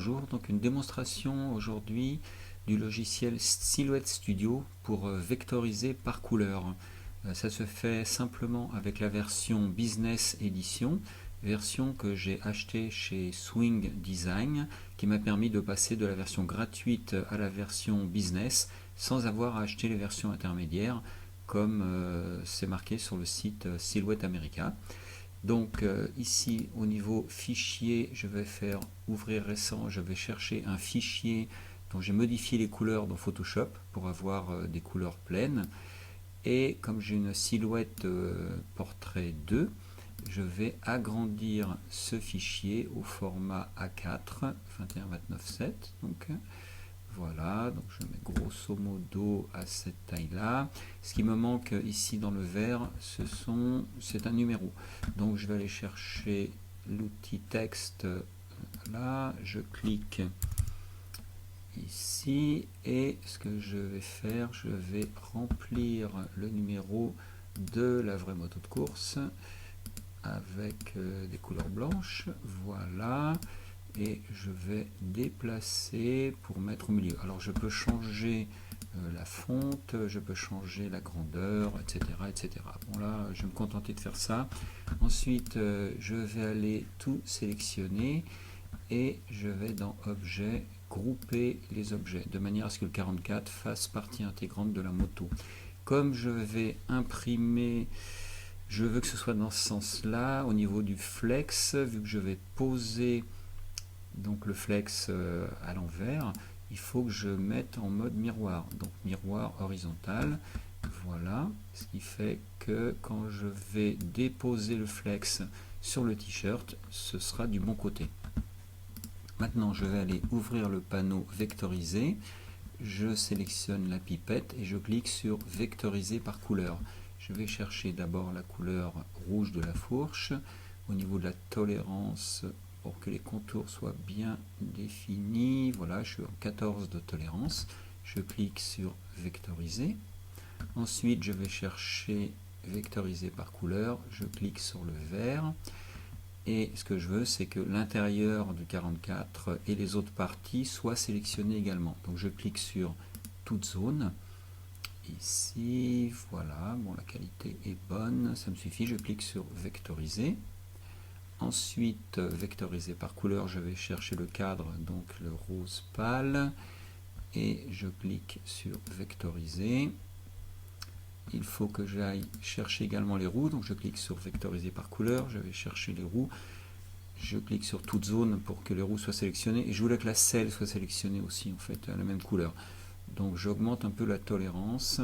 bonjour, donc une démonstration aujourd'hui du logiciel Silhouette Studio pour vectoriser par couleur. Ça se fait simplement avec la version Business Edition, version que j'ai achetée chez Swing Design, qui m'a permis de passer de la version gratuite à la version Business sans avoir à acheter les versions intermédiaires, comme c'est marqué sur le site Silhouette America. Donc ici au niveau fichier, je vais faire ouvrir récent, je vais chercher un fichier dont j'ai modifié les couleurs dans Photoshop pour avoir des couleurs pleines. Et comme j'ai une silhouette portrait 2, je vais agrandir ce fichier au format A4 21-29-7. Donc voilà, donc je mets grosso modo à cette taille-là. Ce qui me manque ici dans le vert, c'est un numéro. Donc je vais aller chercher l'outil texte. Là, je clique ici et ce que je vais faire, je vais remplir le numéro de la vraie moto de course avec des couleurs blanches. Voilà. Et je vais déplacer pour mettre au milieu. Alors je peux changer la fonte, je peux changer la grandeur, etc. etc. Bon là, je vais me contenter de faire ça. Ensuite, je vais aller tout sélectionner et je vais dans Objet, grouper les objets, de manière à ce que le 44 fasse partie intégrante de la moto. Comme je vais imprimer, je veux que ce soit dans ce sens-là, au niveau du flex, vu que je vais poser donc le flex à l'envers, il faut que je mette en mode miroir, donc miroir horizontal. Voilà, ce qui fait que quand je vais déposer le flex sur le t-shirt, ce sera du bon côté. Maintenant, je vais aller ouvrir le panneau vectorisé. Je sélectionne la pipette et je clique sur vectoriser par couleur. Je vais chercher d'abord la couleur rouge de la fourche. Au niveau de la tolérance, pour que les contours soient bien définis, voilà, je suis en 14 de tolérance. Je clique sur vectoriser. Ensuite, je vais chercher vectoriser par couleur. Je clique sur le vert. Et ce que je veux, c'est que l'intérieur du 44 et les autres parties soient sélectionnées également. Donc je clique sur toute zone. Ici, voilà, bon, la qualité est bonne, ça me suffit. Je clique sur vectoriser. Ensuite, vectoriser par couleur, je vais chercher le cadre, donc le rose pâle. Et je clique sur vectoriser. Il faut que j'aille chercher également les roues, donc je clique sur vectoriser par couleur, je vais chercher les roues, je clique sur toute zone pour que les roues soient sélectionnées, et je voulais que la selle soit sélectionnée aussi, en fait, à la même couleur. Donc j'augmente un peu la tolérance,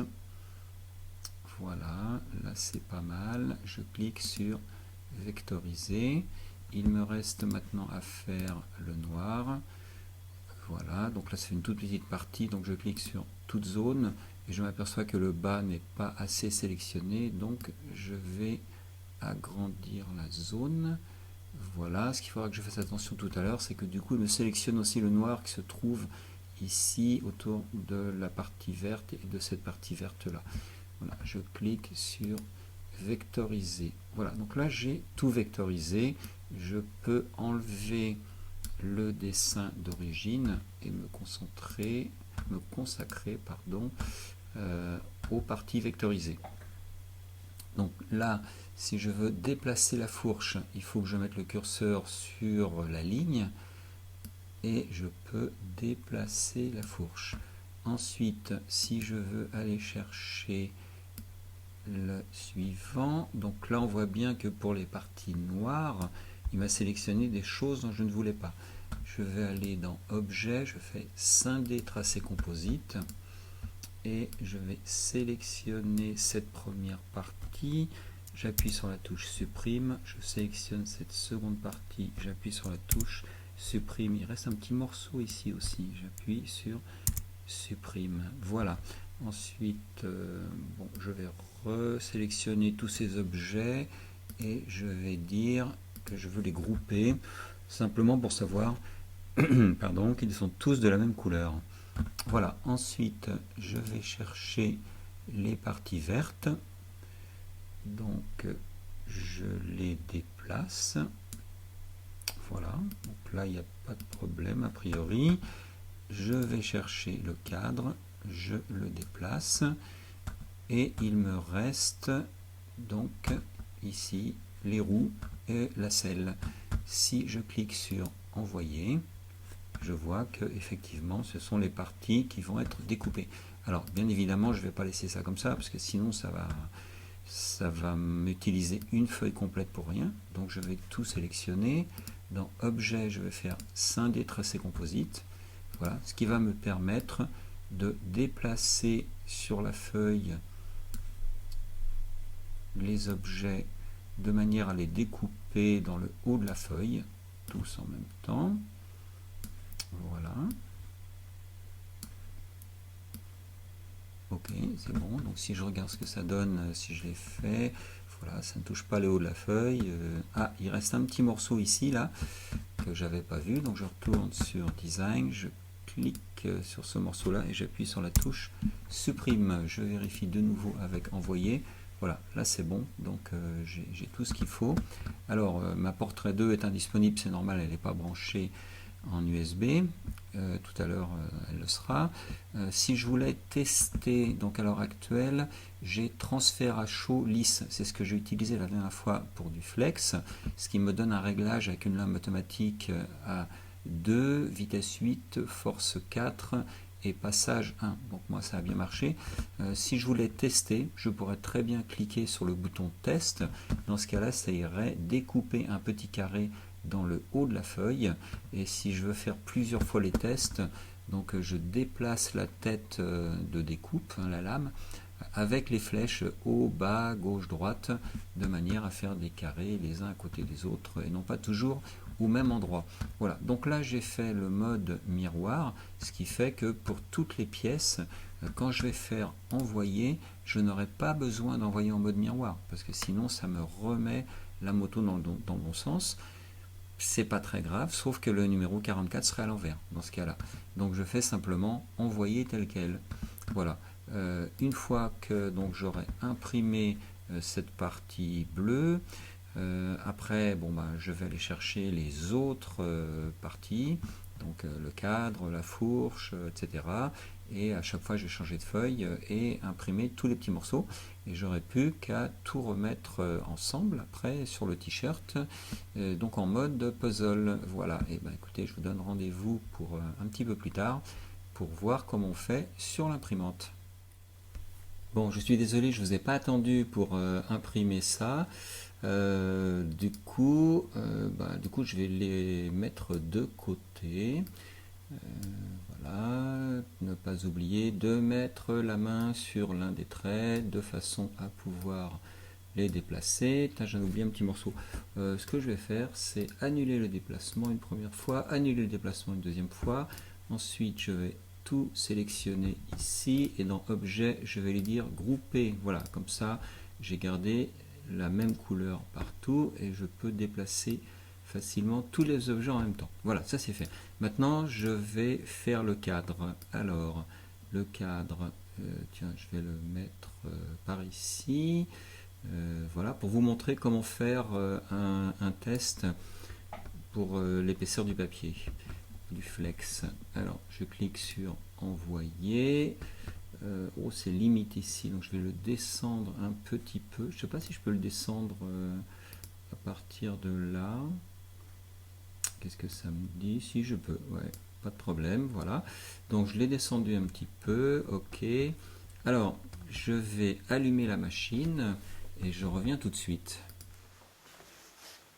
voilà, là c'est pas mal, je clique sur vectoriser, il me reste maintenant à faire le noir, voilà, donc là c'est une toute petite partie, donc je clique sur toute zone, et je m'aperçois que le bas n'est pas assez sélectionné, donc je vais agrandir la zone. Voilà, ce qu'il faudra que je fasse attention tout à l'heure, c'est que du coup il me sélectionne aussi le noir qui se trouve ici autour de la partie verte et de cette partie verte là. Voilà, je clique sur vectoriser. Voilà, donc là j'ai tout vectorisé. Je peux enlever le dessin d'origine et me consacrer aux parties vectorisées. Donc là, si je veux déplacer la fourche, il faut que je mette le curseur sur la ligne et je peux déplacer la fourche. Ensuite, si je veux aller chercher le suivant, donc là on voit bien que pour les parties noires, il m'a sélectionné des choses dont je ne voulais pas. Je vais aller dans Objet, je fais scinder tracé composite et je vais sélectionner cette première partie. J'appuie sur la touche supprime, je sélectionne cette seconde partie, j'appuie sur la touche supprime. Il reste un petit morceau ici aussi, j'appuie sur supprime. Voilà. Ensuite, bon, je vais resélectionner tous ces objets et je vais dire que je veux les grouper simplement pour savoir pardon, qu'ils sont tous de la même couleur. Voilà, ensuite je vais chercher les parties vertes, donc je les déplace, voilà, donc là il n'y a pas de problème a priori. Je vais chercher le cadre, je le déplace et il me reste donc ici les roues et la selle. Si je clique sur envoyer, je vois que effectivement ce sont les parties qui vont être découpées. Alors bien évidemment je ne vais pas laisser ça comme ça parce que sinon ça va m'utiliser une feuille complète pour rien. Donc je vais tout sélectionner. Dans objet je vais faire scinder tracé composite. Voilà, ce qui va me permettre de déplacer sur la feuille les objets de manière à les découper dans le haut de la feuille, tous en même temps. Voilà. Ok, c'est bon. Donc si je regarde ce que ça donne, si je l'ai fait, voilà, ça ne touche pas le haut de la feuille. Ah, il reste un petit morceau ici, là, que j'avais pas vu. Donc je retourne sur Design, je clique sur ce morceau-là et j'appuie sur la touche Supprime. Je vérifie de nouveau avec Envoyer. Voilà, là c'est bon, donc j'ai tout ce qu'il faut. Alors, ma Portrait 2 est indisponible, c'est normal, elle n'est pas branchée en USB. Tout à l'heure, elle le sera. Si je voulais tester, donc à l'heure actuelle, j'ai transfert à chaud lisse. C'est ce que j'ai utilisé la dernière fois pour du flex, ce qui me donne un réglage avec une lame automatique à 2, vitesse 8, force 4 et passage 1. Donc moi ça a bien marché. Si je voulais tester, je pourrais très bien cliquer sur le bouton test. Dans ce cas là, ça irait découper un petit carré dans le haut de la feuille, et si je veux faire plusieurs fois les tests, donc je déplace la tête de découpe, la lame, avec les flèches haut, bas, gauche, droite, de manière à faire des carrés les uns à côté des autres et non pas toujours au même endroit. Voilà, donc là j'ai fait le mode miroir, ce qui fait que pour toutes les pièces, quand je vais faire envoyer, je n'aurai pas besoin d'envoyer en mode miroir, parce que sinon ça me remet la moto dans le bon sens. C'est pas très grave, sauf que le numéro 44 serait à l'envers dans ce cas-là. Donc je fais simplement envoyer tel quel. Voilà. Une fois que donc j'aurai imprimé cette partie bleue, après bon, je vais aller chercher les autres parties, donc le cadre, la fourche, etc. Et à chaque fois je vais changer de feuille et imprimer tous les petits morceaux, et j'aurai plus qu'à tout remettre ensemble après sur le t-shirt, donc en mode puzzle. Voilà, et écoutez, je vous donne rendez-vous pour un petit peu plus tard pour voir comment on fait sur l'imprimante. Bon, je suis désolé, je ne vous ai pas attendu pour imprimer ça. Du coup, je vais les mettre de côté. Voilà, ne pas oublier de mettre la main sur l'un des traits de façon à pouvoir les déplacer. J'en ai oublié un petit morceau. Ce que je vais faire, c'est annuler le déplacement une première fois, annuler le déplacement une deuxième fois. Ensuite, je vais tout sélectionner ici et dans objet, je vais lui dire grouper. Voilà, comme ça, j'ai gardé la même couleur partout et je peux déplacer facilement tous les objets en même temps. Voilà, ça c'est fait. Maintenant, je vais faire le cadre. Alors, le cadre, tiens, je vais le mettre par ici. Voilà, pour vous montrer comment faire un test pour l'épaisseur du papier, du flex. Alors, je clique sur envoyer. Oh, c'est limite ici, donc je vais le descendre un petit peu. Je ne sais pas si je peux le descendre à partir de là. Qu'est-ce que ça me dit? Si je peux, ouais, pas de problème, voilà. Donc je l'ai descendu un petit peu, ok. Alors, je vais allumer la machine et je reviens tout de suite.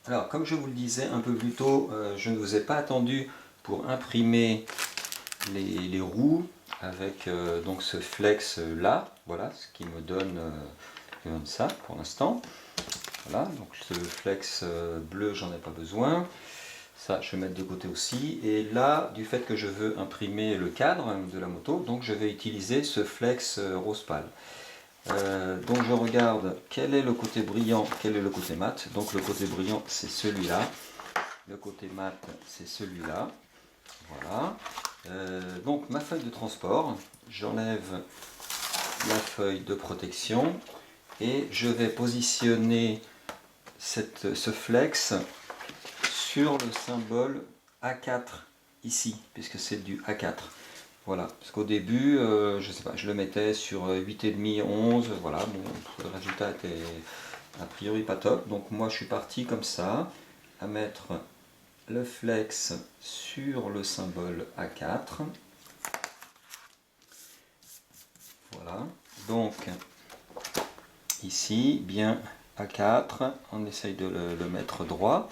Alors, comme je vous le disais un peu plus tôt, je ne vous ai pas attendu pour imprimer les roues avec donc ce flex là, voilà, ce qui me donne ça pour l'instant. Voilà, donc ce flex bleu, j'en ai pas besoin. Ça, je vais mettre de côté aussi. Et là, du fait que je veux imprimer le cadre de la moto, donc je vais utiliser ce flex rose pâle. Donc je regarde quel est le côté brillant, quel est le côté mat. Donc le côté brillant, c'est celui-là. Le côté mat, c'est celui-là. Voilà. Donc ma feuille de transport, j'enlève la feuille de protection et je vais positionner ce flex sur le symbole A4 ici, puisque c'est du A4. Voilà, parce qu'au début, je sais pas, je le mettais sur 8,5, 11, voilà, bon, le résultat était a priori pas top. Donc moi je suis parti comme ça, à mettre le flex sur le symbole A4. Voilà, donc ici, bien A4, on essaye de le mettre droit.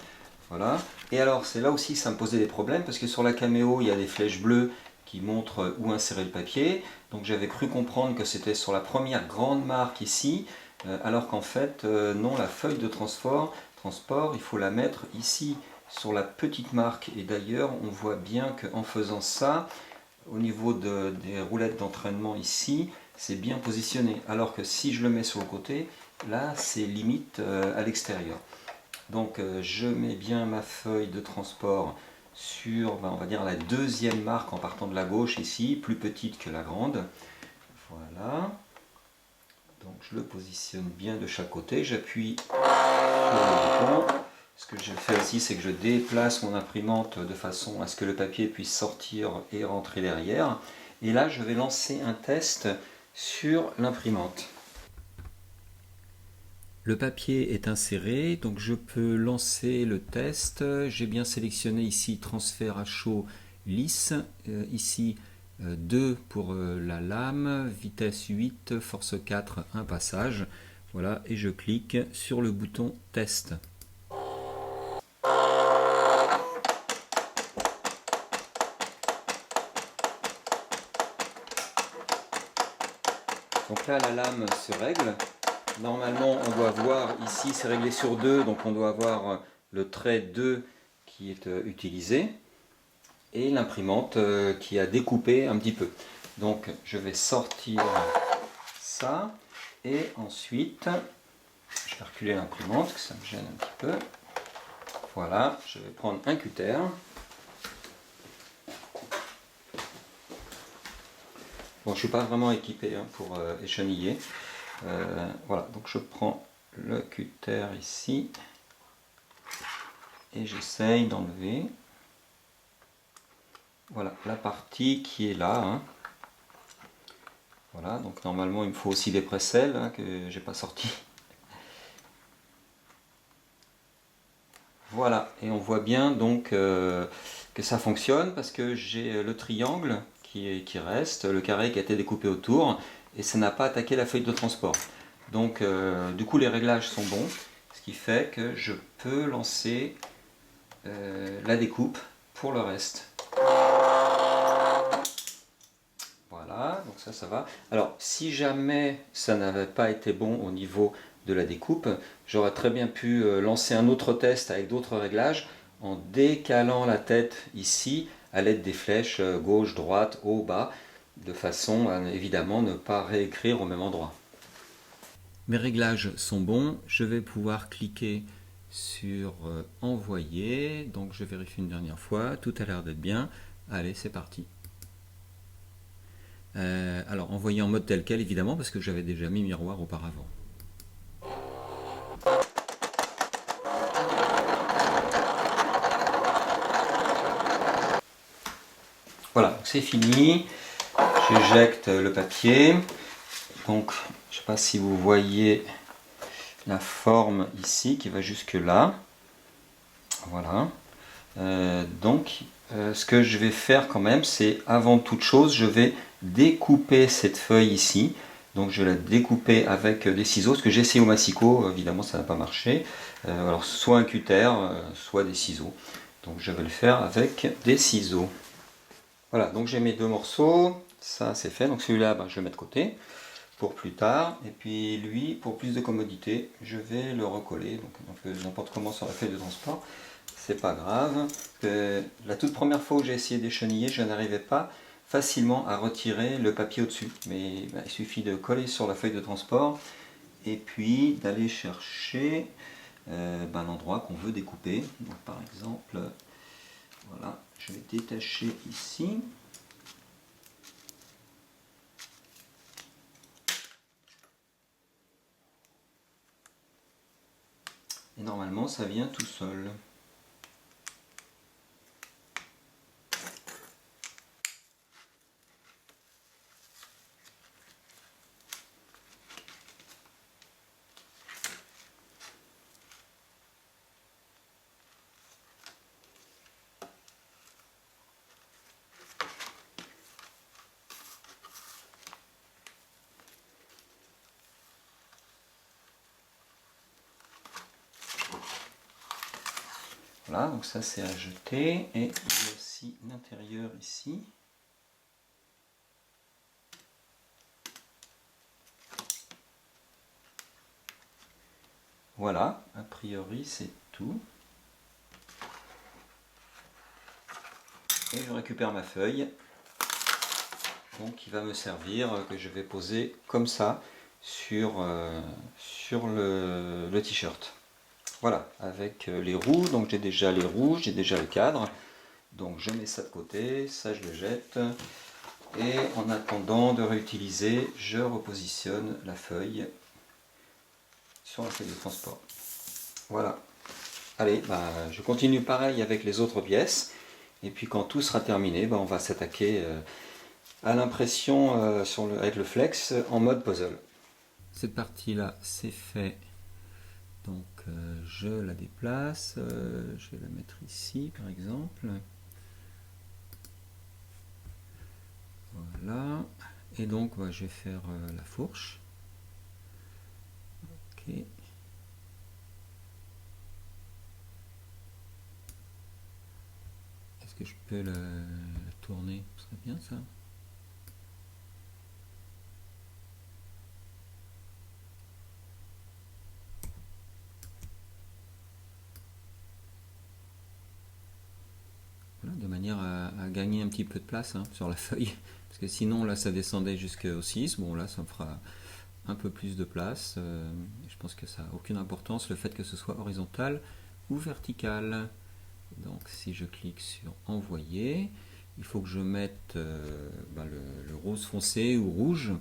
Voilà. Et alors, c'est là aussi, ça me posait des problèmes, parce que sur la caméo, il y a des flèches bleues qui montrent où insérer le papier. Donc j'avais cru comprendre que c'était sur la première grande marque ici, alors qu'en fait, non, la feuille de transport, il faut la mettre ici, sur la petite marque. Et d'ailleurs, on voit bien qu'en faisant ça, au niveau des roulettes d'entraînement ici, c'est bien positionné. Alors que si je le mets sur le côté, là, c'est limite à l'extérieur. Donc je mets bien ma feuille de transport sur, on va dire, la deuxième marque en partant de la gauche ici, plus petite que la grande. Voilà. Donc je le positionne bien de chaque côté, j'appuie sur le bouton. Ce que je fais aussi, c'est que je déplace mon imprimante de façon à ce que le papier puisse sortir et rentrer derrière. Et là, je vais lancer un test sur l'imprimante. Le papier est inséré, donc je peux lancer le test. J'ai bien sélectionné ici transfert à chaud lisse, ici 2 pour la lame, vitesse 8, force 4, un passage. Voilà, et je clique sur le bouton test. Donc là, la lame se règle. Normalement, on doit voir ici, c'est réglé sur 2, donc on doit avoir le trait 2 qui est utilisé et l'imprimante qui a découpé un petit peu. Donc je vais sortir ça et ensuite je vais reculer l'imprimante, que ça me gêne un petit peu. Voilà, je vais prendre un cutter. Bon, je ne suis pas vraiment équipé pour écheniller. Voilà, donc je prends le cutter ici et j'essaye d'enlever, voilà, la partie qui est là. Voilà, donc normalement il me faut aussi des pressels que j'ai pas sorti. Voilà, et on voit bien donc que ça fonctionne parce que j'ai le triangle qui reste, le carré qui a été découpé autour, et ça n'a pas attaqué la feuille de transport. Donc du coup les réglages sont bons, ce qui fait que je peux lancer la découpe pour le reste. Voilà, donc ça va. Alors si jamais ça n'avait pas été bon au niveau de la découpe, j'aurais très bien pu lancer un autre test avec d'autres réglages en décalant la tête ici à l'aide des flèches gauche, droite, haut, bas, de façon à évidemment ne pas réécrire au même endroit. Mes réglages sont bons, je vais pouvoir cliquer sur envoyer, donc je vérifie une dernière fois, tout a l'air d'être bien. Allez, c'est parti. Alors envoyer en mode tel quel évidemment parce que j'avais déjà mis miroir auparavant. Voilà, c'est fini. J'éjecte le papier. Donc je ne sais pas si vous voyez la forme ici qui va jusque là. Voilà. Donc ce que je vais faire quand même, c'est avant toute chose, je vais découper cette feuille ici. Donc je vais la découper avec des ciseaux, ce que j'ai essayé au massicot, évidemment ça n'a pas marché. Alors soit un cutter, soit des ciseaux. Donc je vais le faire avec des ciseaux. Voilà, donc j'ai mes deux morceaux, ça c'est fait. Donc celui-là, je le mets de côté pour plus tard. Et puis lui, pour plus de commodité, je vais le recoller. Donc n'importe comment sur la feuille de transport. C'est pas grave. La toute première fois où j'ai essayé d'écheniller, je n'arrivais pas facilement à retirer le papier au-dessus. Mais il suffit de coller sur la feuille de transport et puis d'aller chercher l'endroit qu'on veut découper. Donc, par exemple, voilà, je vais détacher ici. Et normalement, ça vient tout seul. Voilà, donc ça c'est à jeter. Et il y a aussi l'intérieur ici. Voilà, a priori c'est tout. Et je récupère ma feuille, donc qui va me servir, que je vais poser comme ça sur le t-shirt. Voilà, avec les roues, donc j'ai déjà les rouges, j'ai déjà le cadre, donc je mets ça de côté, ça je le jette, et en attendant de réutiliser, je repositionne la feuille sur la feuille de transport. Voilà. Allez, je continue pareil avec les autres pièces. Et puis quand tout sera terminé, on va s'attaquer à l'impression avec le flex en mode puzzle. Cette partie-là, c'est fait. Donc je la déplace. Je vais la mettre ici, par exemple. Voilà. Et donc, je vais faire la fourche. Ok. Est-ce que je peux la tourner? Ce serait bien ça. Voilà, de manière à gagner un petit peu de place sur la feuille. Parce que sinon, là, ça descendait jusqu'au 6. Bon, là, ça me fera un peu plus de place. Je pense que ça n'a aucune importance, le fait que ce soit horizontal ou vertical. Donc, si je clique sur envoyer, il faut que je mette le rose foncé ou rouge.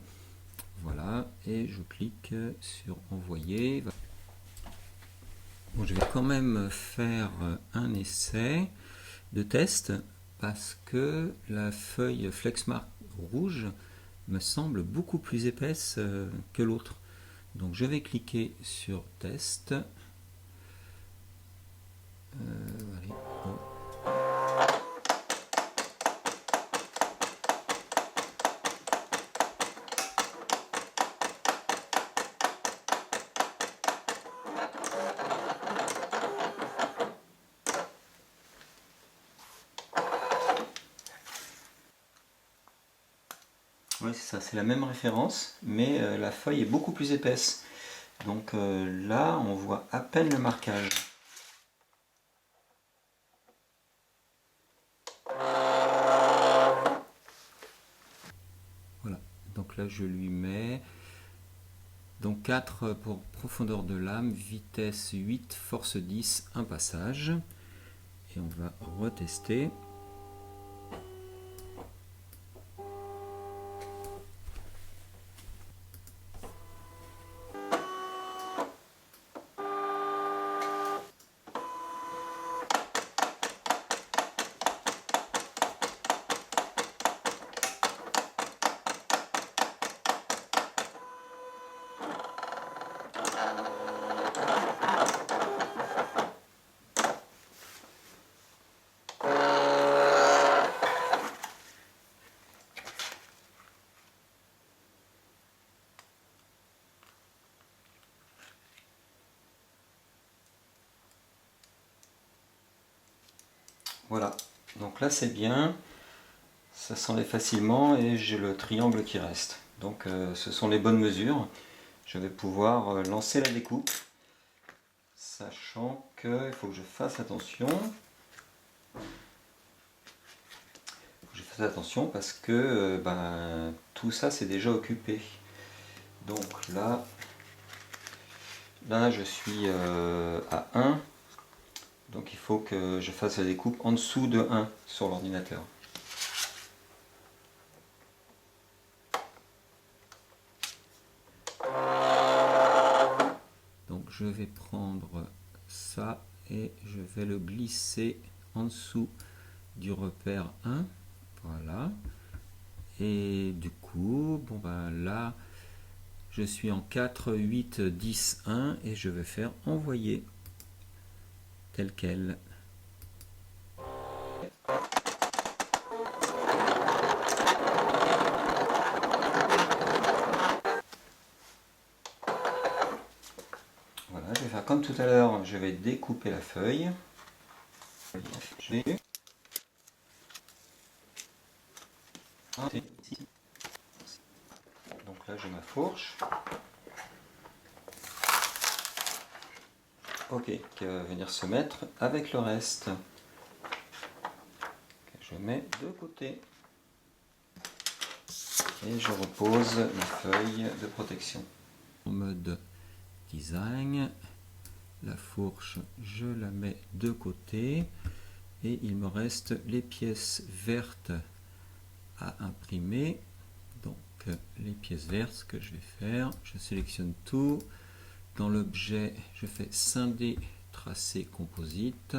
Voilà, et je clique sur envoyer. Bon, je vais quand même faire un essai de test parce que la feuille Flexmark rouge me semble beaucoup plus épaisse que l'autre. Donc je vais cliquer sur test. Allez, oh. Oui, c'est ça, c'est la même référence, mais la feuille est beaucoup plus épaisse. Donc là, on voit à peine le marquage. Voilà, donc là je lui mets donc 4 pour profondeur de lame, vitesse 8, force 10, un passage. Et on va retester. Voilà, donc là c'est bien, ça s'enlève facilement et j'ai le triangle qui reste. Donc ce sont les bonnes mesures. Je vais pouvoir lancer la découpe, sachant qu'il faut que je fasse attention. Je fais attention parce que tout ça c'est déjà occupé. Donc là je suis à 1. Donc il faut que je fasse la découpe en dessous de 1 sur l'ordinateur. Donc je vais prendre ça et je vais le glisser en dessous du repère 1. Voilà. Et du coup, là, je suis en 4, 8, 10, 1 et je vais faire envoyer tel quel. Voilà, je vais faire comme tout à l'heure, je vais découper la feuille. Donc là j'ai ma fourche. Ok, qui va venir se mettre avec le reste. Je mets de côté. Et je repose ma feuille de protection. En mode design, la fourche, je la mets de côté. Et il me reste les pièces vertes à imprimer. Donc les pièces vertes, ce que je vais faire, je sélectionne tout. Dans l'objet, je fais scinder tracé composite.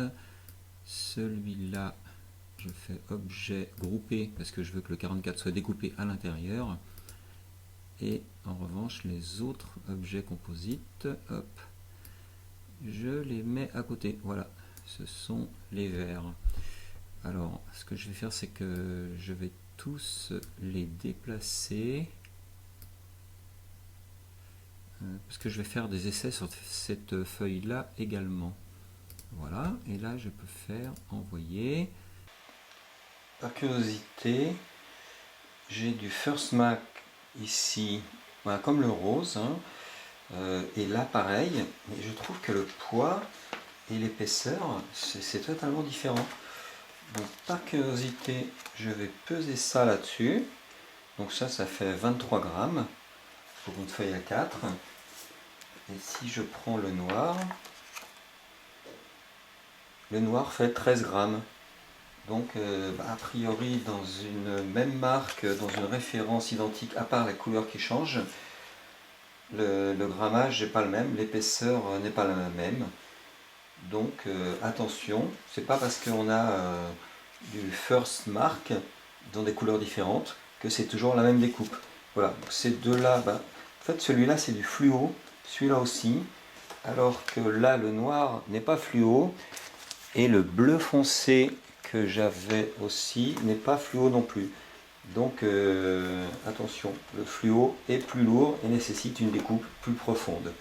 Celui-là, je fais objet groupé parce que je veux que le 44 soit découpé à l'intérieur. Et en revanche, les autres objets composites, hop, je les mets à côté. Voilà, ce sont les verts. Alors, ce que je vais faire, c'est que je vais tous les déplacer. Parce que je vais faire des essais sur cette feuille-là également. Voilà, et là, je peux faire envoyer. Par curiosité, j'ai du First Mac ici, voilà, comme le rose. Et là, pareil, mais je trouve que le poids et l'épaisseur, c'est totalement différent. Donc par curiosité, je vais peser ça là-dessus. Donc ça fait 23 grammes pour une feuille A4. Et si je prends le noir fait 13 grammes. Donc a priori dans une même marque, dans une référence identique, à part la couleur qui change, le grammage n'est pas le même, l'épaisseur n'est pas la même. Donc attention, c'est pas parce qu'on a du First Mark dans des couleurs différentes que c'est toujours la même découpe. Voilà, donc ces deux-là, en fait celui-là c'est du fluo, celui-là aussi, alors que là le noir n'est pas fluo et le bleu foncé que j'avais aussi n'est pas fluo non plus. Donc attention, le fluo est plus lourd et nécessite une découpe plus profonde.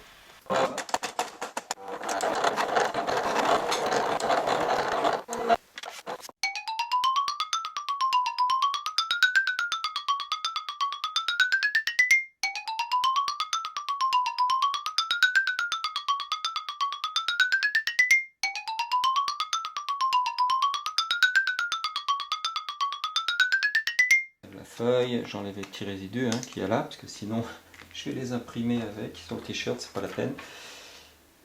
La feuille, j'enlève les petits résidus qu'il y a là, parce que sinon je vais les imprimer avec sur le t-shirt, c'est pas la peine.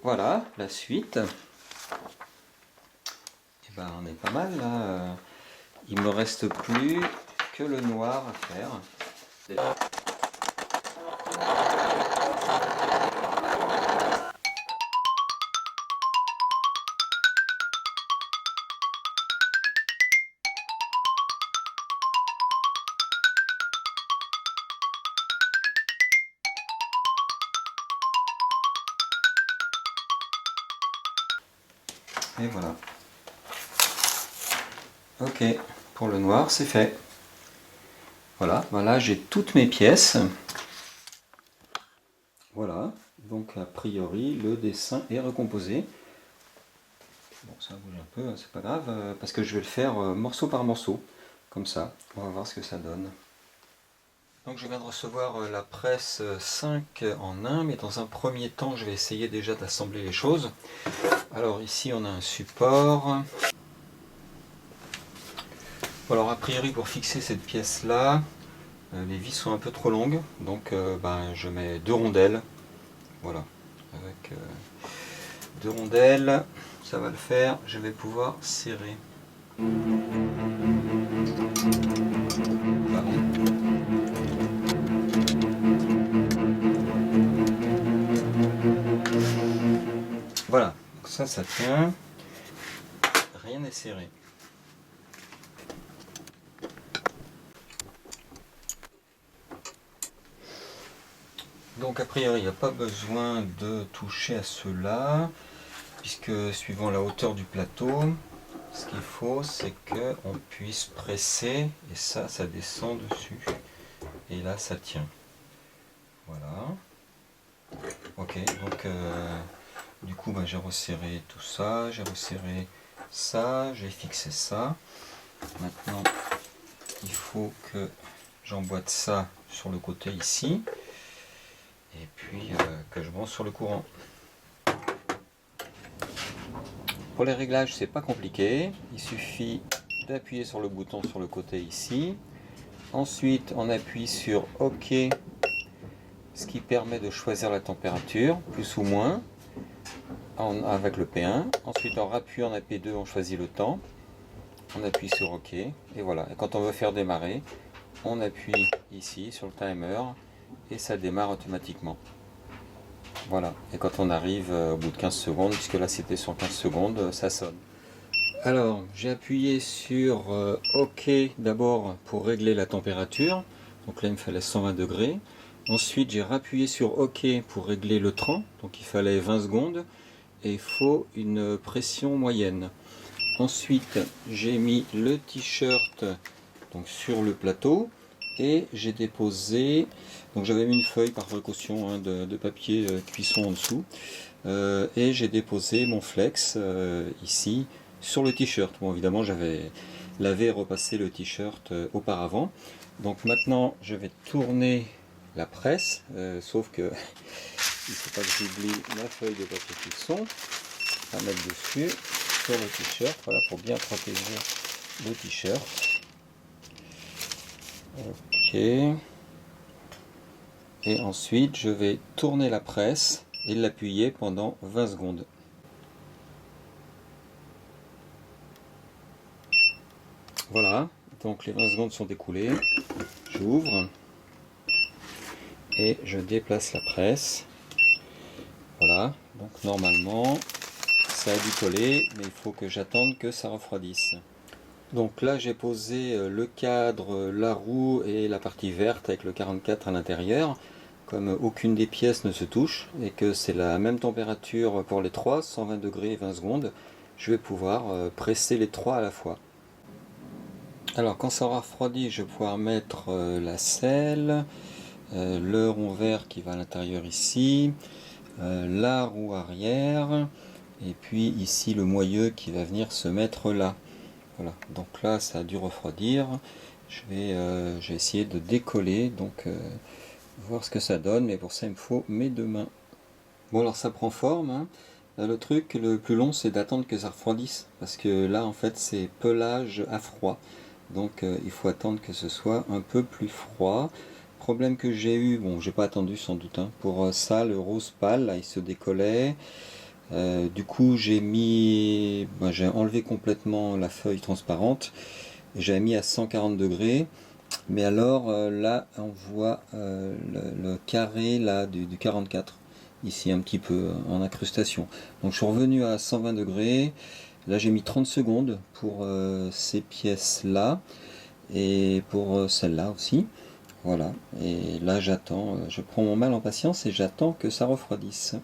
Voilà, la suite. Et ben on est pas mal là. Il me reste plus que le noir à faire. Et voilà. Ok, pour le noir c'est fait. Voilà, voilà, j'ai toutes mes pièces. Voilà, donc a priori le dessin est recomposé. Bon, ça bouge un peu, c'est pas grave, parce que je vais le faire morceau par morceau, comme ça. On va voir ce que ça donne. Donc je viens de recevoir la presse 5 en 1, mais dans un premier temps je vais essayer déjà d'assembler les choses. Alors ici on a un support. Alors a priori pour fixer cette pièce là, les vis sont un peu trop longues, donc je mets 2 rondelles. Voilà, avec 2 rondelles, ça va le faire, je vais pouvoir serrer. Voilà, donc ça tient, rien n'est serré. Donc a priori il n'y a pas besoin de toucher à cela, puisque suivant la hauteur du plateau, ce qu'il faut c'est qu'on puisse presser, et ça descend dessus, et là ça tient. Voilà. Ok, donc du coup j'ai resserré tout ça, j'ai resserré ça, j'ai fixé ça. Maintenant, il faut que j'emboîte ça sur le côté ici. Et puis que je branche sur le courant. Pour les réglages, c'est pas compliqué. Il suffit d'appuyer sur le bouton sur le côté ici. Ensuite, on appuie sur OK, ce qui permet de choisir la température, plus ou moins, avec le P1. Ensuite, en appuyant en AP2, on choisit le temps. On appuie sur OK, et voilà. Et quand on veut faire démarrer, on appuie ici sur le timer, et ça démarre automatiquement. Voilà. Et quand on arrive au bout de 15 secondes, puisque là c'était sur 15 secondes, ça sonne. Alors, j'ai appuyé sur OK d'abord pour régler la température. Donc là, il me fallait 120 degrés. Ensuite, j'ai rappuyé sur OK pour régler le temps. Donc il fallait 20 secondes. Et il faut une pression moyenne. Ensuite, j'ai mis le t-shirt donc sur le plateau. Et j'ai déposé, donc j'avais mis une feuille par précaution hein, de papier cuisson en dessous. Et j'ai déposé mon flex ici sur le t-shirt. Bon, évidemment, j'avais lavé et repassé le t-shirt auparavant. Donc maintenant, je vais tourner la presse, sauf que il ne faut pas que j'oublie ma feuille de papier cuisson à mettre dessus sur le t-shirt, voilà, pour bien protéger le t-shirt. Ok. Et ensuite, je vais tourner la presse et l'appuyer pendant 20 secondes. Voilà, donc les 20 secondes sont écoulées. J'ouvre et je déplace la presse. Voilà, donc normalement ça a dû coller, mais il faut que j'attende que ça refroidisse. Donc là j'ai posé le cadre, la roue et la partie verte avec le 44 à l'intérieur. Comme aucune des pièces ne se touche et que c'est la même température pour les trois, 120 degrés et 20 secondes, je vais pouvoir presser les trois à la fois. Alors quand ça aura refroidi, je vais pouvoir mettre la selle, le rond vert qui va à l'intérieur ici, la roue arrière, et puis ici le moyeu qui va venir se mettre là. Voilà, donc là ça a dû refroidir. Je vais essayer de décoller, donc voir ce que ça donne, mais pour ça il me faut mes deux mains. Bon alors ça prend forme, hein. Le truc le plus long c'est d'attendre que ça refroidisse, parce que là en fait c'est pelage à froid, donc il faut attendre que ce soit un peu plus froid. Problème que j'ai eu, bon j'ai pas attendu sans doute, hein, pour ça le rose pâle là il se décollait. Du coup j'ai enlevé complètement la feuille transparente et j'avais mis à 140 degrés. Mais alors là on voit le carré là du 44 ici un petit peu en incrustation. Donc je suis revenu à 120 degrés. Là j'ai mis 30 secondes pour ces pièces là et pour celle-là aussi. Voilà, et là j'attends, je prends mon mal en patience et j'attends que ça refroidisse.